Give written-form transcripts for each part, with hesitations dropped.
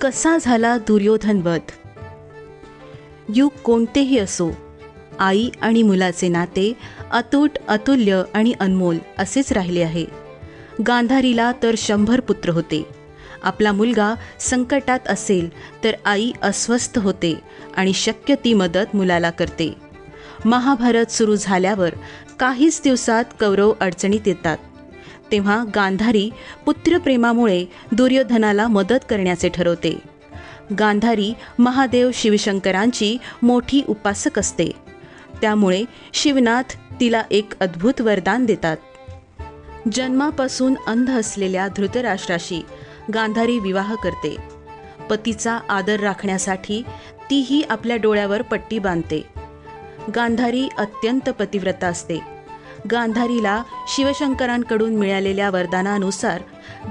कसा झाला दुर्योधन वध? युग कोणतेही असो, आई आणि मुलाचे नाते अतूट, अतुल्य आणि अनमोल असेच राहिले आहे. गांधारीला तर 100 पुत्र होते. आपला मुलगा संकटात असेल तर आई अस्वस्थ होते आणि शक्य ती मदत मुलाला करते. महाभारत सुरू झाल्यावर काहीच दिवसात कौरव अडचणीत येतात. तेव्हा गांधारी पुत्रप्रेमामुळे दुर्योधनाला मदत करण्याचे ठरवते. गांधारी महादेव शिवशंकरांची मोठी उपासक असते. त्यामुळे शिवनाथ तिला एक अद्भुत वरदान देतात. जन्मापासून अंध असलेल्या धृतराष्ट्राशी गांधारी विवाह करते. पतीचा आदर राखण्यासाठी तीही आपल्या डोळ्यावर पट्टी बांधते. गांधारी अत्यंत पतिव्रता असते. गांधारीला शिवशंकरांकडून मिळालेल्या वरदानानुसार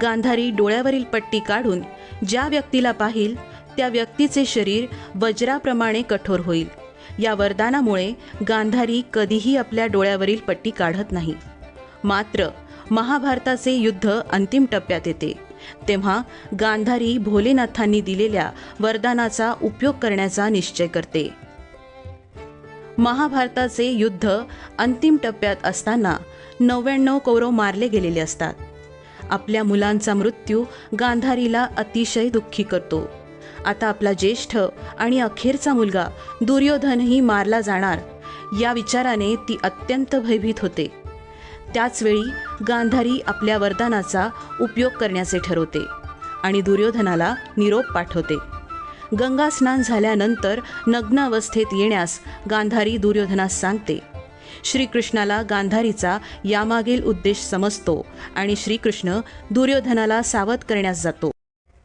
गांधारी डोळ्यावरील पट्टी काढून ज्या व्यक्तीला पाहिल त्या व्यक्तीचे शरीर वज्राप्रमाणे कठोर होईल. या वरदानामुळे गांधारी कधीही आपल्या डोळ्यावरील पट्टी काढत नाही. मात्र महाभारताचे युद्ध अंतिम टप्प्यात येते. तेव्हा गांधारी भोलेनाथांनी दिलेल्या वरदानाचा उपयोग करण्याचा निश्चय करते. महाभारताचे युद्ध अंतिम टप्प्यात असताना 99 कौरव मारले गेलेले असतात. आपल्या मुलांचा मृत्यू गांधारीला अतिशय दुःखी करतो. आता आपला ज्येष्ठ आणि अखेरचा मुलगा दुर्योधनही मारला जाणार या विचाराने ती अत्यंत भयभीत होते. त्याचवेळी गांधारी आपल्या वरदानाचा उपयोग करण्याचे ठरवते आणि दुर्योधनाला निरोप पाठवते. गंगा स्नान झाल्यानंतर नग्न अवस्थेत येण्यास गांधारी दुर्योधनास सांगते. श्रीकृष्णाला गांधारीचा यामागील उद्देश समजतो आणि श्रीकृष्ण दुर्योधनाला सावध करण्यास जातो.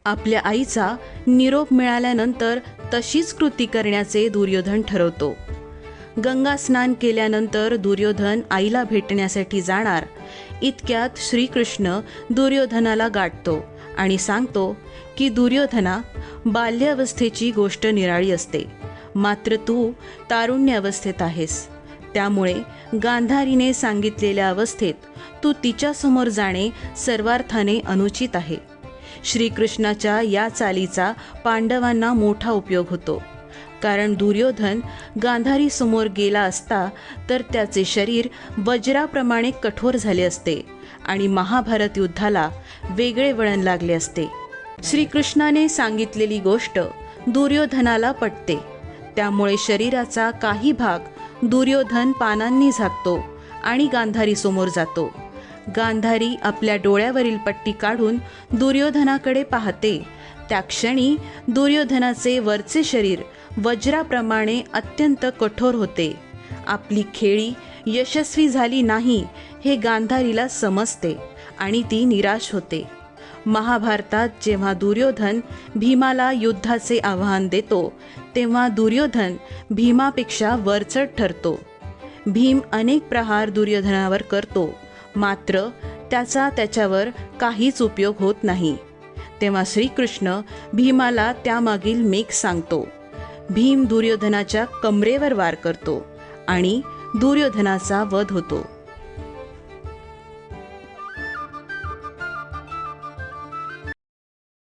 आपल्या आईचा निरोप मिळाल्यानंतर तशीच कृती करण्याचे दुर्योधन ठरवतो. गंगा स्नान केल्यानंतर दुर्योधन आईला भेटण्यासाठी जाणार. इतक्यात श्रीकृष्ण दुर्योधनाला गाठतो आणि सांगतो की दुर्योधना, बाल्यावस्थेची गोष्ट निराळी असते, मात्र तू तारुण्य अवस्थेत आहेस. त्यामुळे गांधारीने सांगितलेल्या अवस्थेत तू तिच्यासमोर जाणे सर्वार्थाने अनुचित आहे. श्रीकृष्णाच्या या चालीचा पांडवांना मोठा उपयोग होतो. कारण दुर्योधन गांधारी समोर गेला असता तर त्याचे शरीर वज्राप्रमाणे कठोर झाले असते आणि महाभारत युद्धाला वेगळे वळण लागले असते. श्रीकृष्णाने सांगितलेली गोष्ट दुर्योधनाला पटते. त्यामुळे शरीराचा काही भाग दुर्योधन पानांनी झाकतो आणि गांधारी समोर जातो. गांधारी आपल्या डोळ्यावरील पट्टी काढून दुर्योधनाकडे पाहते. त्या क्षणी दुर्योधनाचे वरचे शरीर वज्राप्रमाणे अत्यंत कठोर होते. आपली खेळी यशस्वी झाली नाही हे गांधारीला समजते आणि ती निराश होते. महाभारतात जेव्हा दुर्योधन भीमाला युद्धाचे आव्हान देतो तेव्हा दुर्योधन भीमापेक्षा वरचढ ठरतो. भीम अनेक प्रहार दुर्योधनावर करतो, मात्र त्याचा त्याच्यावर काहीच उपयोग होत नाही. तेव्हा श्रीकृष्ण भीमाला त्यामागील मेघ सांगतो. भीम दुर्योधनाच्या कमरेवर वार करतो आणि दुर्योधनाचा वध होतो.